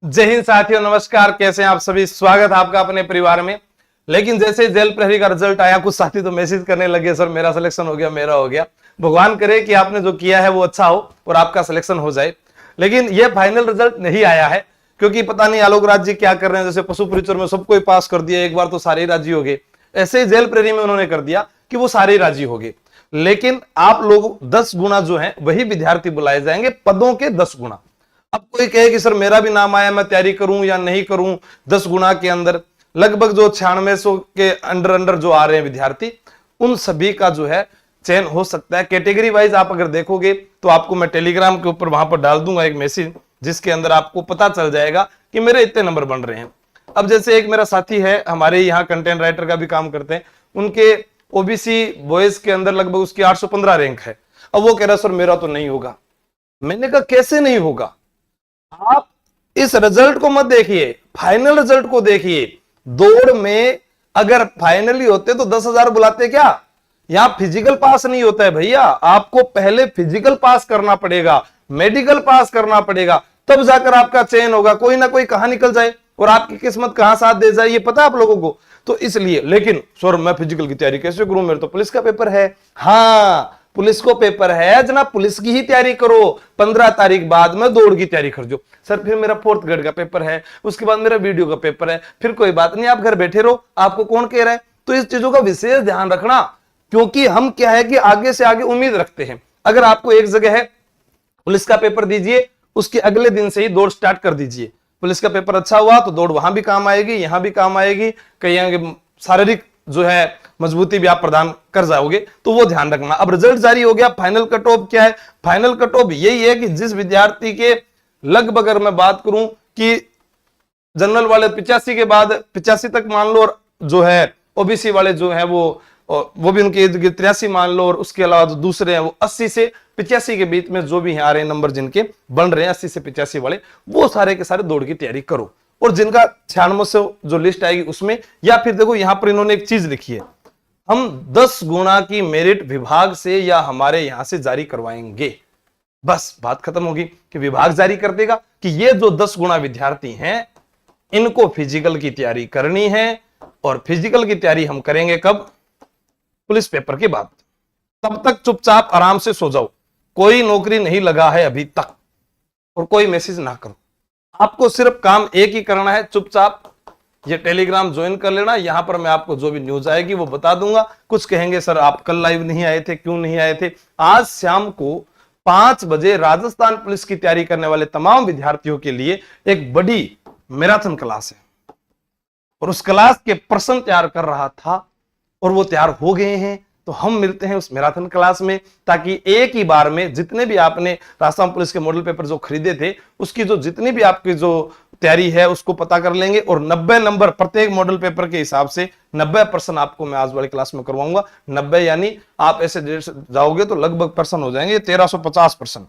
जय हिंद साथियों, नमस्कार। कैसे हैं आप सभी? स्वागत है आपका अपने परिवार में। लेकिन जैसे जेल प्रहरी का रिजल्ट आया, कुछ साथी तो मैसेज करने लगे, सर मेरा सिलेक्शन हो गया, मेरा हो गया। भगवान करे कि आपने जो किया है वो अच्छा हो और आपका सिलेक्शन हो जाए। लेकिन ये फाइनल रिजल्ट नहीं आया है, क्योंकि पता नहीं आलोक राज जी क्या कर रहे हैं। जैसे पशु परिचर में सबको पास कर दिया, एक बार तो सारे राजी हो गए, ऐसे ही जेल प्रहरी में उन्होंने कर दिया कि वो सारे राजी हो गए। लेकिन आप लोग 10 गुना जो है वही विद्यार्थी बुलाए जाएंगे, पदों के 10 गुना। अब कोई कहे कि सर मेरा भी नाम आया, मैं तैयारी करूं या नहीं करूं। 10 गुना के अंदर लगभग जो 9600 के अंडर जो आ रहे हैं विद्यार्थी, उन सभी का जो है चयन हो सकता है। कैटेगरी वाइज आप अगर देखोगे तो आपको मैं टेलीग्राम के ऊपर वहां पर डाल दूंगा एक मैसेज, जिसके अंदर आपको पता चल जाएगा कि मेरे इतने नंबर बन रहे हैं। अब जैसे एक मेरा साथी है, हमारे यहाँ कंटेंट राइटर का भी काम करते हैं, उनके ओबीसी बॉयज के अंदर लगभग उसकी 815 रैंक है। अब वो कह रहा सर मेरा तो नहीं होगा। मैंने कहा कैसे नहीं होगा? आप इस रिजल्ट को मत देखिए, फाइनल रिजल्ट को देखिए। दौड़ में अगर फाइनली होते तो 10,000 बुलाते क्या? यहां फिजिकल पास नहीं होता है भैया, आपको पहले फिजिकल पास करना पड़ेगा, मेडिकल पास करना पड़ेगा, तब जाकर आपका चयन होगा। कोई ना कोई कहां निकल जाए और आपकी किस्मत कहां साथ दे जाए, ये पता है आप लोगों को। तो इसलिए, लेकिन सर मैं फिजिकल की तैयारी कैसे करूं, मेरे तो पुलिस का पेपर है। हाँ, पुलिस को पेपर है जनाब, पुलिस की ही तैयारी करो। 15 तारीख बाद में दौड़ की तैयारी कर जो। सर फिर मेरा 4th ग्रेड का पेपर है, उसके बाद मेरा वीडियो का पेपर है। फिर कोई बात नहीं, आप घर बैठे रहो, आपको कौन कह रहा है। तो इस चीजों का विशेष ध्यान रखना, क्योंकि हम क्या है कि आगे से आगे उम्मीद रखते हैं। अगर आपको एक जगह है पुलिस का पेपर दीजिए, उसके अगले दिन से ही दौड़ स्टार्ट कर दीजिए। पुलिस का पेपर अच्छा हुआ तो दौड़ वहां भी काम आएगी, यहां भी काम आएगी, कहीं शारीरिक जो है मजबूती भी आप प्रदान कर जाओगे। तो वो ध्यान रखना। अब रिजल्ट जारी हो गया, फाइनल कट ऑफ क्या है? फाइनल कट ऑफ यही है कि जिस विद्यार्थी के लगभग, अगर मैं बात करूं कि जनरल वाले 85 के बाद 85 तक मान लो, और जो है ओबीसी वाले जो है वो भी उनके 83 मान लो, और उसके अलावा जो दूसरे हैं वो 80 से 85 के बीच में जो भी आ रहे हैं नंबर जिनके बन रहे हैं 80 से 85 वाले, वो सारे के सारे दौड़ की तैयारी करो। और जिनका 9600 जो लिस्ट आएगी उसमें, या फिर देखो यहां पर इन्होंने एक चीज लिखी है, हम 10 गुना की मेरिट विभाग से या हमारे यहां से जारी करवाएंगे। बस बात खत्म होगी कि विभाग जारी कर देगा कि ये जो 10 गुना विद्यार्थी हैं इनको फिजिकल की तैयारी करनी है। और फिजिकल की तैयारी हम करेंगे कब? पुलिस पेपर के बाद। तब तक चुपचाप आराम से सो जाओ, कोई नौकरी नहीं लगा है अभी तक, और कोई मैसेज ना करो। आपको सिर्फ काम एक ही करना है, चुपचाप ये टेलीग्राम ज्वाइन कर लेना। यहां पर मैं आपको जो भी न्यूज आएगी वो बता दूंगा। कुछ कहेंगे सर आप कल लाइव नहीं आए थे, क्यों नहीं आए थे? आज शाम को 5 बजे राजस्थान पुलिस की तैयारी करने वाले तमाम विद्यार्थियों के लिए एक बड़ी मैराथन क्लास है, और उस क्लास के प्रश्न तैयार कर रहा था और वो तैयार हो गए हैं। तो हम मिलते हैं उस मैराथन क्लास में, ताकि एक ही बार में जितने भी आपने राजस्थान पुलिस के मॉडल पेपर जो खरीदे थे उसकी जो जितनी भी आपकी जो तैयारी है उसको पता कर लेंगे। और 90 नंबर प्रत्येक मॉडल पेपर के हिसाब से 90% आपको मैं आज वाली क्लास में करवाऊंगा। 90 यानी आप ऐसे जाओगे तो लगभग पर्सन हो जाएंगे 1350%।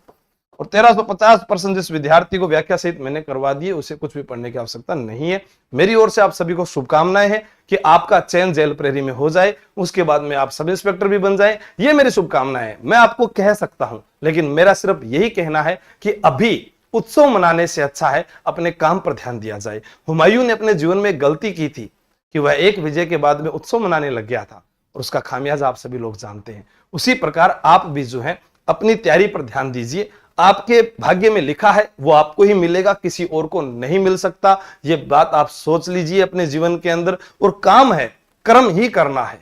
और 1350% जिस विद्यार्थी को व्याख्या सहित मैंने करवा दी है, उसे कुछ भी पढ़ने की आवश्यकता नहीं है। मेरी ओर से आप सभी को शुभकामनाएं हैं कि आपका चयन जेल प्रहरी में हो जाए, उसके बाद में आप सब इंस्पेक्टर भी बन जाए। ये मेरी शुभकामनाएं हैं। मैं आपको कह सकता हूं, लेकिन मेरा सिर्फ यही कहना है कि अभी उत्सव मनाने से अच्छा है अपने काम पर ध्यान दिया जाए। हुमायूं ने अपने जीवन में गलती की थी कि वह एक विजय के बाद में उत्सव मनाने लग गया था, और उसका खामियाजा आप सभी लोग जानते हैं। उसी प्रकार आप भी जो है अपनी तैयारी पर ध्यान दीजिए। आपके भाग्य में लिखा है वो आपको ही मिलेगा, किसी और को नहीं मिल सकता। ये बात आप सोच लीजिए अपने जीवन के अंदर। और काम है, कर्म ही करना है,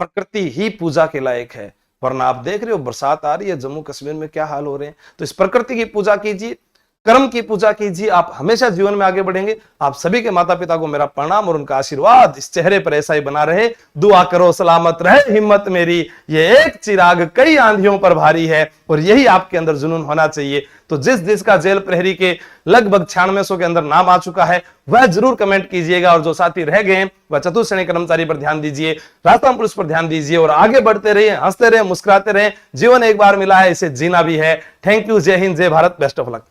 प्रकृति ही पूजा के लायक है। वरना आप देख रहे हो बरसात आ रही है, जम्मू कश्मीर में क्या हाल हो रहे हैं। तो इस प्रकृति की पूजा कीजिए, कर्म की पूजा कीजिए, आप हमेशा जीवन में आगे बढ़ेंगे। आप सभी के माता पिता को मेरा प्रणाम और उनका आशीर्वाद इस चेहरे पर ऐसा ही बना रहे। दुआ करो सलामत रहे हिम्मत मेरी, ये एक चिराग कई आंधियों पर भारी है, और यही आपके अंदर जुनून होना चाहिए। तो जिसका जेल प्रहरी के लगभग 9600 के अंदर नाम आ चुका है वह जरूर कमेंट कीजिएगा, और जो साथी रह गए हैं वह चतुर्थ श्रेणी कर्मचारी पर ध्यान दीजिए, राजस्थान पुलिस पर ध्यान दीजिए, और आगे बढ़ते रहिए, हंसते रहे, मुस्कुराते रहे। जीवन एक बार मिला है, इसे जीना भी है। Thank you. जय हिंद, जय भारत, बेस्ट ऑफ लक।